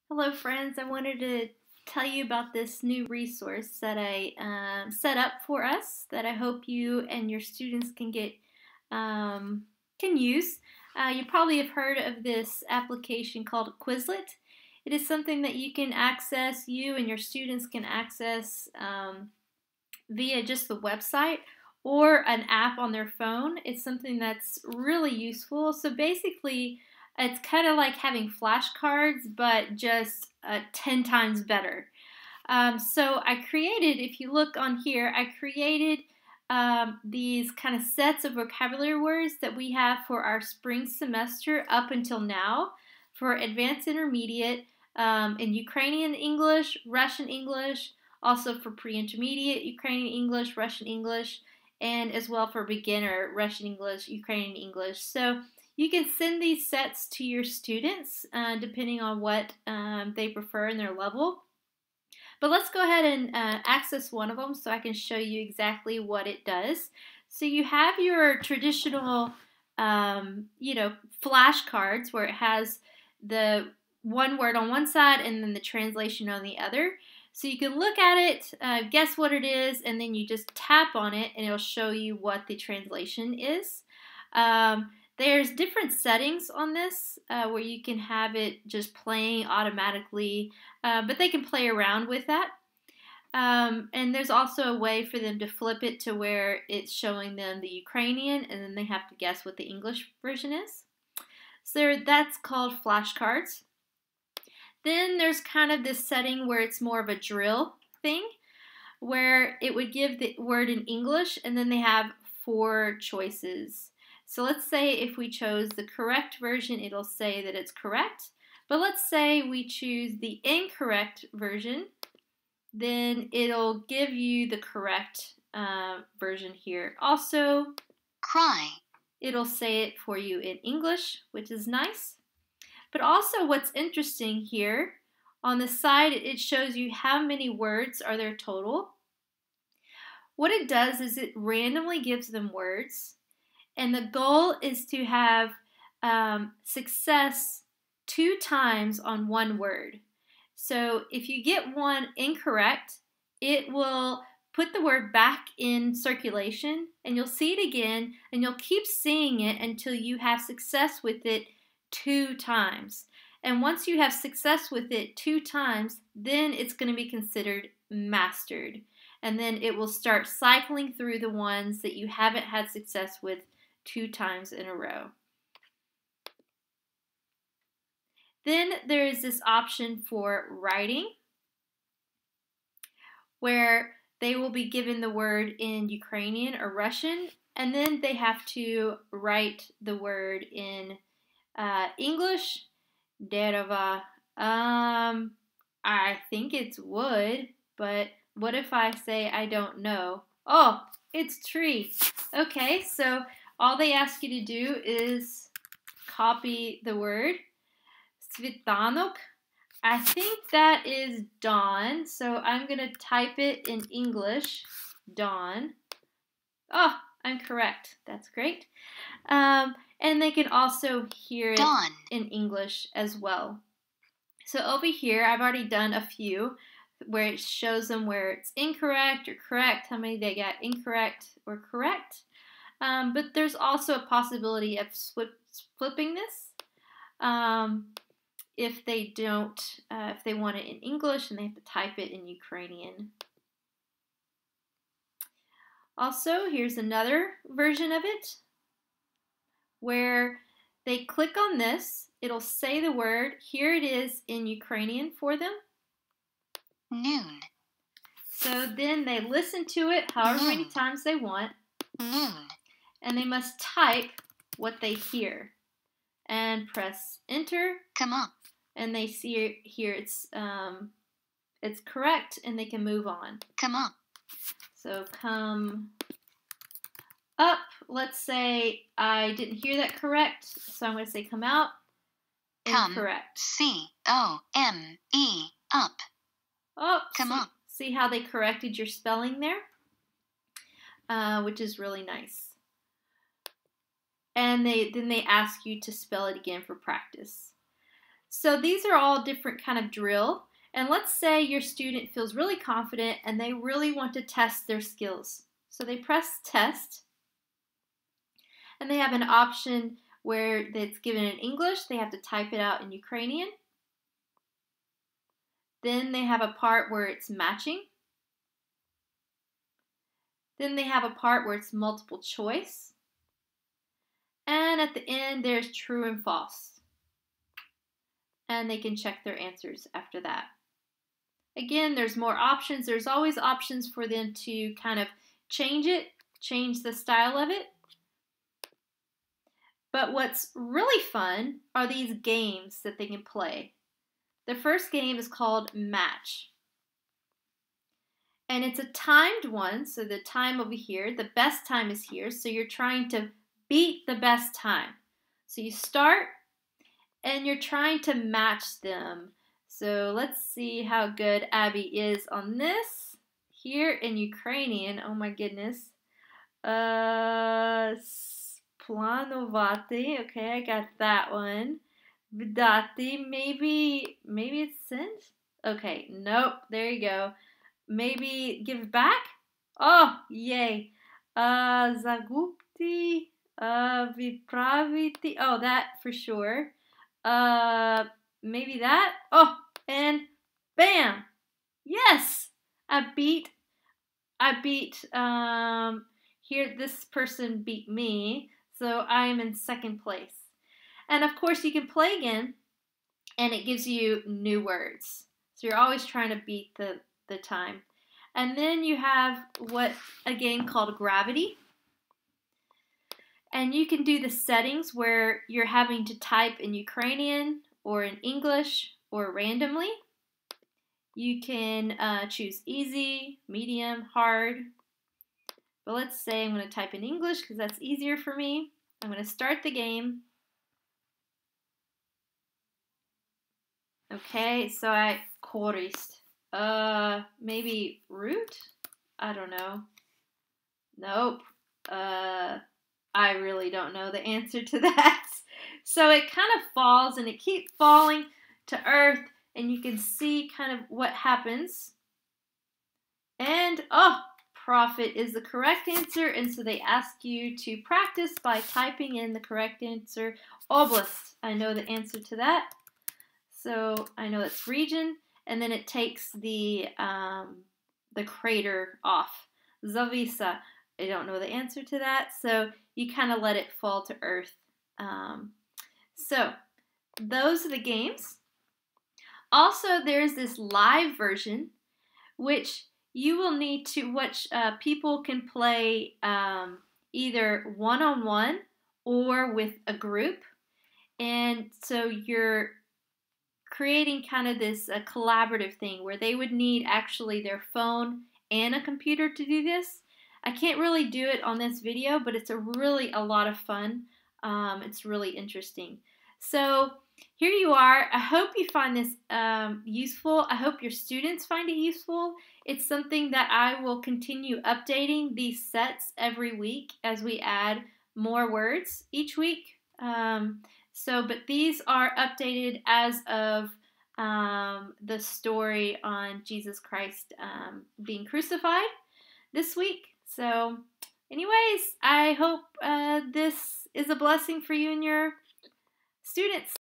Hello friends, I wanted to tell you about this new resource that I set up for us that I hope you and your students can use. You probably have heard of this application called Quizlet. It is something that you can access, you and your students can access via just the website or an app on their phone. It's something that's really useful. So basically, it's kind of like having flashcards, but just 10 times better. So I created, if you look on here, I created these kind of sets of vocabulary words that we have for our spring semester up until now for advanced intermediate in Ukrainian English, Russian English, also for pre-intermediate Ukrainian English, Russian English, and as well for beginner Russian English, Ukrainian English. So you can send these sets to your students depending on what they prefer in their level. But let's go ahead and access one of them so I can show you exactly what it does. So you have your traditional, flashcards where it has the one word on one side and then the translation on the other. So you can look at it, guess what it is, and then you just tap on it and it'll show you what the translation is. There's different settings on this where you can have it just playing automatically, but they can play around with that. And there's also a way for them to flip it to where it's showing them the Ukrainian and then they have to guess what the English version is. So that's called flashcards. Then there's kind of this setting where it's more of a drill thing where it would give the word in English and then they have 4 choices. So let's say if we chose the correct version, it'll say that it's correct. But let's say we choose the incorrect version, then it'll give you the correct version here. Also, cry. It'll say it for you in English, which is nice. But also what's interesting here, on the side it shows you how many words are there total. What it does is it randomly gives them words, and the goal is to have success 2 times on one word. So if you get one incorrect, it will put the word back in circulation and you'll see it again and you'll keep seeing it until you have success with it 2 times. And once you have success with it 2 times, then it's going to be considered mastered. And then it will start cycling through the ones that you haven't had success with 2 times in a row. Then there is this option for writing, where they will be given the word in Ukrainian or Russian, and then they have to write the word in English. Dereва. I think it's wood, but what if I say I don't know? Oh, it's tree. Okay, so all they ask you to do is copy the word. Svitanok. I think that is dawn, so I'm going to type it in English. Dawn. Oh, I'm correct. That's great. And they can also hear it Dawn. in English as well. So over here, I've already done a few where it shows them where it's incorrect or correct, how many they got incorrect or correct. But there's also a possibility of flipping this. If they don't, if they want it in English and they have to type it in Ukrainian. Also, here's another version of it where they click on this, it'll say the word, here it is in Ukrainian for them. Noon. So then they listen to it however many times they want. Noon. And they must type what they hear. And press enter. Come up. And they see here it's correct and they can move on. Come up. So come up. Let's say I didn't hear that correct, so I'm going to say come out. Incorrect. C-O-M-E, up. Oh, come up. See how they corrected your spelling there? Which is really nice. And then they ask you to spell it again for practice. So So these are all different kind of drill. And let's say your student feels really confident and they really want to test their skills. So they press test and they have an option where it's given in English. They have to type it out in Ukrainian. Then they have a part where it's matching. Then they have a part where it's multiple choice. And at the end, there's true and false. And they can check their answers after that. Again, there's more options. There's always options for them to kind of change it, change the style of it. But what's really fun are these games that they can play. The first game is called Match. And it's a timed one, so the time over here, the best time is here, so you're trying to beat the best time. So you start and you're trying to match them. So let's see how good Abby is on this. Here in Ukrainian, oh my goodness. Planovati, okay, I got that one. Vidati, maybe it's sent? Okay, nope, there you go. Maybe give back? Oh, yay. Zagupti, Vipraviti. Oh, that for sure. Maybe that. Oh, and bam. Yes. I beat here this person beat me. So I am in second place. And of course you can play again and it gives you new words. So you're always trying to beat the time. And then you have a game called Gravity. And you can do the settings where you're having to type in Ukrainian or in English or randomly. You can choose easy, medium, hard. But let's say I'm going to type in English because that's easier for me. I'm going to start the game. Okay, so I korist. Maybe root? I don't know. Nope. I really don't know the answer to that. So it kind of falls and it keeps falling to earth and you can see kind of what happens. And, oh, profit is the correct answer. And so they ask you to practice by typing in the correct answer. Oblast, I know the answer to that. So I know it's region. And then it takes the crater off. Zavisa, I don't know the answer to that. So you kind of let it fall to earth. So those are the games. Also, there's this live version, which you will need to watch. People can play either one-on-one or with a group. And so you're creating kind of this collaborative thing where they would need actually their phone and a computer to do this. I can't really do it on this video, but it's really a lot of fun. It's really interesting. So here you are. I hope you find this useful. I hope your students find it useful. It's something that I will continue updating these sets every week as we add more words each week. But these are updated as of the story on Jesus Christ being crucified this week. So anyways, I hope this is a blessing for you and your students.